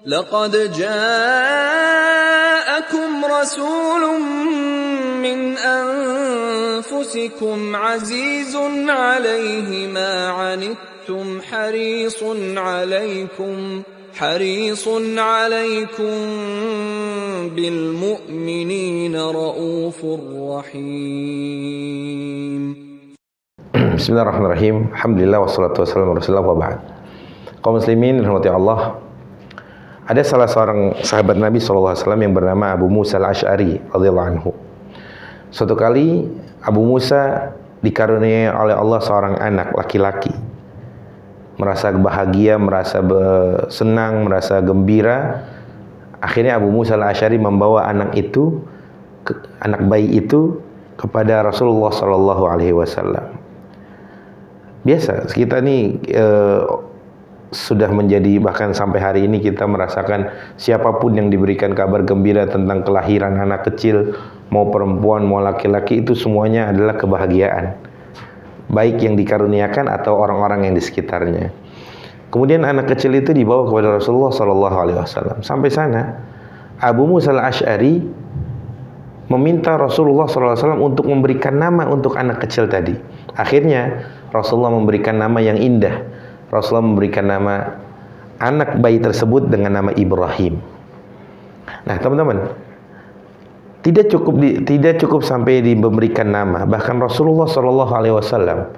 لقد جاءكم رسول من أنفسكم عزيز عليه ما عنتم حريص عليكم بالمؤمنين رؤوف رحيم. Bismillahirrahmanirrahim. Alhamdulillah wassalatu wassalamu ala Rasulillah wa ba'd. Kaum muslimin rahmati Allah. Ada salah seorang sahabat Nabi SAW yang bernama Abu Musa al-Ash'ari radhiyallahu anhu. Suatu kali Abu Musa dikaruniai oleh Allah seorang anak laki-laki. Merasa bahagia, merasa senang, merasa gembira. Akhirnya Abu Musa al-Ash'ari membawa anak bayi itu kepada Rasulullah SAW. Biasa, kita nih sudah menjadi, bahkan sampai hari ini kita merasakan siapapun yang diberikan kabar gembira tentang kelahiran anak kecil, mau perempuan, mau laki-laki, itu semuanya adalah kebahagiaan. Baik yang dikaruniakan atau orang-orang yang di sekitarnya. Kemudian anak kecil itu dibawa kepada Rasulullah SAW. Sampai sana, Abu Musa al-Ash'ari meminta Rasulullah SAW untuk memberikan nama untuk anak kecil tadi. Akhirnya Rasulullah memberikan nama yang indah. Rasulullah memberikan nama anak bayi tersebut dengan nama Ibrahim. Nah, teman-teman, tidak cukup sampai diberikan nama. Bahkan Rasulullah SAW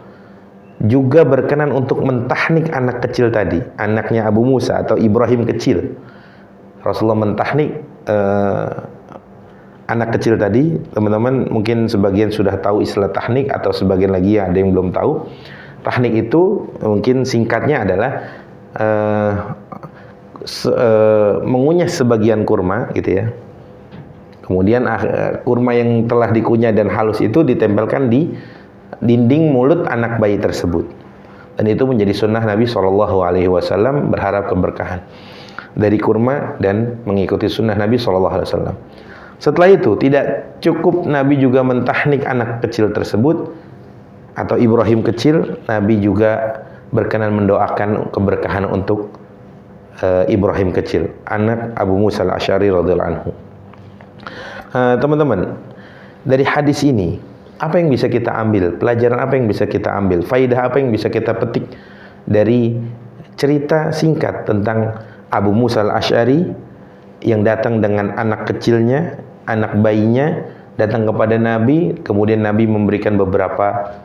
juga berkenan untuk mentahnik anak kecil tadi, anaknya Abu Musa atau Ibrahim kecil. Rasulullah mentahnik anak kecil tadi. Teman-teman mungkin sebagian sudah tahu istilah tahnik, atau sebagian lagi ada yang belum tahu. Tahnik itu mungkin singkatnya adalah mengunyah sebagian kurma gitu ya. Kemudian kurma yang telah dikunyah dan halus itu ditempelkan di dinding mulut anak bayi tersebut. Dan itu menjadi sunnah Nabi SAW, berharap keberkahan dari kurma dan mengikuti sunnah Nabi SAW. Setelah itu tidak cukup Nabi juga mentahnik anak kecil tersebut atau Ibrahim kecil, Nabi juga berkenan mendoakan keberkahan untuk Ibrahim kecil, anak Abu Musa al-Ash'ari radhiyallahu anhu. Teman-teman, dari hadis ini apa yang bisa kita ambil? Pelajaran apa yang bisa kita ambil? Faidah apa yang bisa kita petik dari cerita singkat tentang Abu Musa al-Ash'ari yang datang dengan anak kecilnya, anak bayinya, datang kepada Nabi, kemudian Nabi memberikan beberapa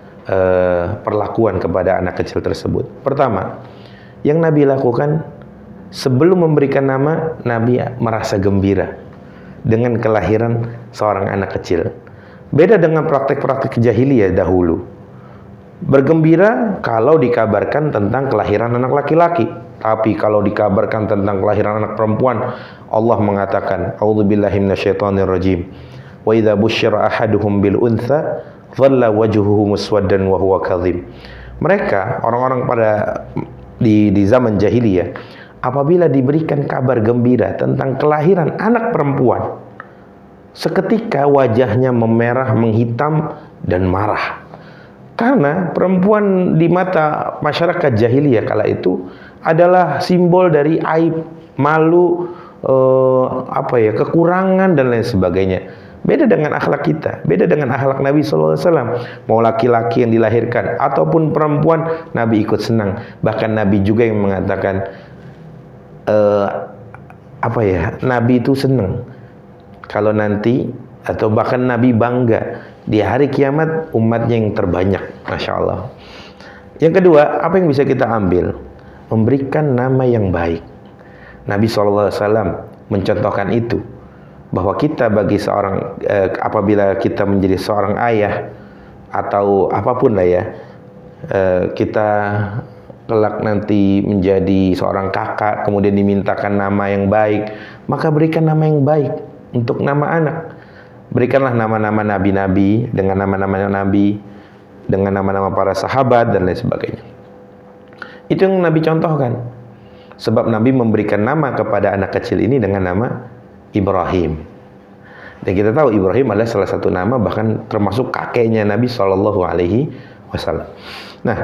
perlakuan kepada anak kecil tersebut. Pertama, yang Nabi lakukan sebelum memberikan nama, Nabi merasa gembira dengan kelahiran seorang anak kecil. Beda dengan praktek-praktek jahiliyah dahulu. Bergembira kalau dikabarkan tentang kelahiran anak laki-laki. Tapi kalau dikabarkan tentang kelahiran anak perempuan, Allah mengatakan, A'udzubillahi minasyaitonirrajim. Wa idza busyira ahaduhum bil untha dhalla wajhuhu muswaddan wa huwa kadhib. Mereka orang-orang di zaman jahiliyah, apabila diberikan kabar gembira tentang kelahiran anak perempuan, seketika wajahnya memerah, menghitam dan marah. Karena perempuan di mata masyarakat jahiliyah kala itu adalah simbol dari aib, malu, kekurangan dan lain sebagainya. Beda dengan akhlak kita, beda dengan akhlak Nabi SAW. Mau laki-laki yang dilahirkan ataupun perempuan, Nabi ikut senang. Bahkan Nabi juga yang mengatakan, Nabi itu senang kalau nanti, atau bahkan Nabi bangga di hari kiamat umatnya yang terbanyak. Masya Allah. Yang kedua, apa yang bisa kita ambil? Memberikan nama yang baik. Nabi SAW mencontohkan itu, bahwa kita bagi seorang apabila kita menjadi seorang ayah atau apapun lah ya, kita kelak nanti menjadi seorang kakak, kemudian dimintakan nama yang baik, maka berikan nama yang baik untuk nama anak. Berikanlah nama-nama nabi-nabi dengan nama-nama nabi, dengan nama-nama para sahabat dan lain sebagainya. Itu yang Nabi contohkan. Sebab Nabi memberikan nama kepada anak kecil ini dengan nama Ibrahim. Dan kita tahu Ibrahim adalah salah satu nama, bahkan termasuk kakeknya Nabi SAW. Nah,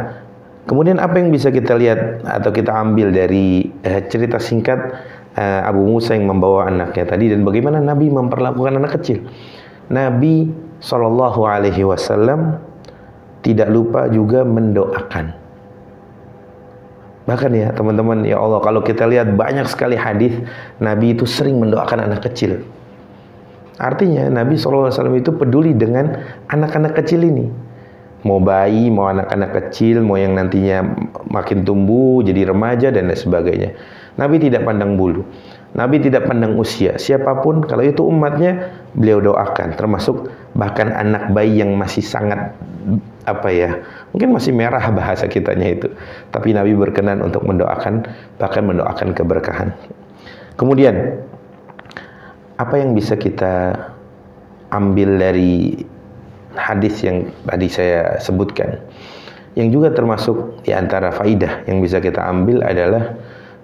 kemudian apa yang bisa kita lihat atau kita ambil dari cerita singkat Abu Musa yang membawa anaknya tadi, dan bagaimana Nabi memperlakukan anak kecil. Nabi SAW tidak lupa juga mendoakan. Bahkan ya teman-teman, ya Allah, kalau kita lihat banyak sekali hadis Nabi itu sering mendoakan anak kecil. Artinya Nabi SAW itu peduli dengan anak-anak kecil ini. Mau bayi, mau anak-anak kecil, mau yang nantinya makin tumbuh jadi remaja dan lain sebagainya. Nabi tidak pandang bulu, Nabi tidak pandang usia. Siapapun, kalau itu umatnya, beliau doakan. Termasuk bahkan anak bayi yang masih sangat mungkin masih merah bahasa kitanya itu, tapi Nabi berkenan untuk mendoakan, bahkan mendoakan keberkahan. Kemudian apa yang bisa kita ambil dari hadis yang tadi saya sebutkan? Yang juga termasuk di antara faidah yang bisa kita ambil adalah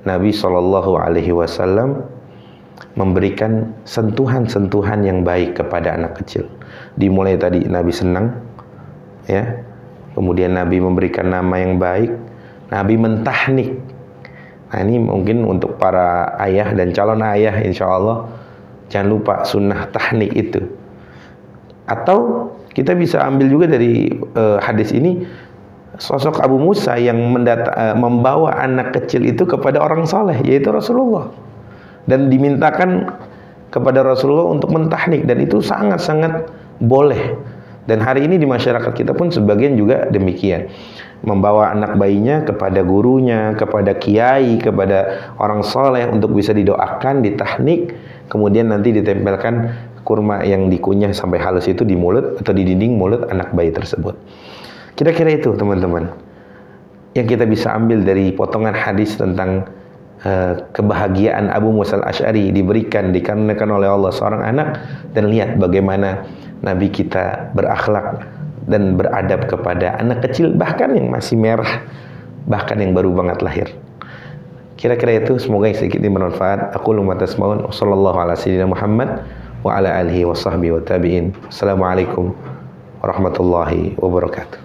Nabi SAW memberikan sentuhan-sentuhan yang baik kepada anak kecil. Dimulai tadi Nabi senang, ya. Kemudian Nabi memberikan nama yang baik, Nabi mentahnik. Nah, ini mungkin untuk para ayah dan calon ayah, insya Allah jangan lupa sunnah tahnik itu. Atau kita bisa ambil juga dari hadis ini sosok Abu Musa yang membawa anak kecil itu kepada orang saleh, yaitu Rasulullah, dan dimintakan kepada Rasulullah untuk mentahnik, dan itu sangat-sangat boleh. Dan hari ini di masyarakat kita pun sebagian juga demikian, membawa anak bayinya kepada gurunya, kepada kiai, kepada orang soleh untuk bisa didoakan, ditahnik, kemudian nanti ditempelkan kurma yang dikunyah sampai halus itu di mulut atau di dinding mulut anak bayi tersebut. Kira-kira itu teman-teman yang kita bisa ambil dari potongan hadis tentang kebahagiaan Abu Musa al-Asy'ari diberikan, dikarenakan oleh Allah seorang anak. Dan lihat bagaimana Nabi kita berakhlak dan beradab kepada anak kecil, bahkan yang masih merah, bahkan yang baru banget lahir. Kira-kira itu, semoga yang sedikit ini bermanfaat. Aku lumat tasmaun. Sallallahu ala sayyidina Muhammad wa ala alihi wa sahbihi wa tabi'in. Assalamualaikum warahmatullahi wabarakatuh.